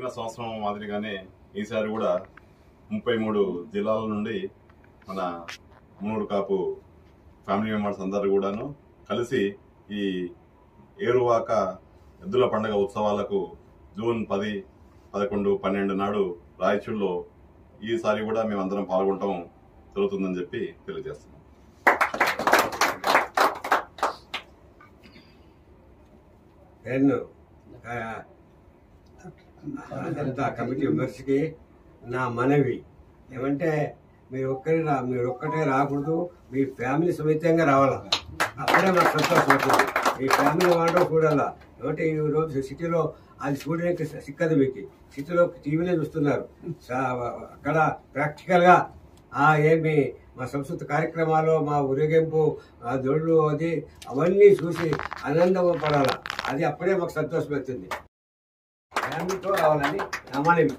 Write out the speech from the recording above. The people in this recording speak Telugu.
పోయిన సంవత్సరం మాదిరిగానే ఈసారి కూడా 33 జిల్లాల నుండి మన మున్నూరు కాపు ఫ్యామిలీ మెంబర్స్ అందరూ కూడాను కలిసి ఈ ఏరువాక ఎద్దుల పండుగ ఉత్సవాలకు జూన్ 10, 11, 12 నాడు రాయచూరులో ఈసారి కూడా మేమందరం పాల్గొనడం జరుగుతుందని చెప్పి తెలియజేస్తున్నాం. కమిటీ మెంబర్స్కి నా మనవి ఏమంటే మీరు ఒక్కటే రాకూడదు, మీ ఫ్యామిలీ సమేతంగా రావాలా. అప్పుడే మాకు సంతోషం అవుతుంది. మీ ఫ్యామిలీ వాళ్ళు చూడాలా. ఏమంటే ఈరోజు సిటీలో అది చూడడానికి సిక్కదు. మీకు సిటీలో టీవీలో చూస్తున్నారు. అక్కడ ప్రాక్టికల్గా ఏమి మా సంస్కృతి కార్యక్రమాలు, మా ఊరేగింపు, ఆ దొడ్లు, అవన్నీ చూసి ఆనందపడాలా. అది అప్పుడే మాకు సంతోషం అవుతుంది. ఫ్యామిలీతో రావాలని నా మనవి.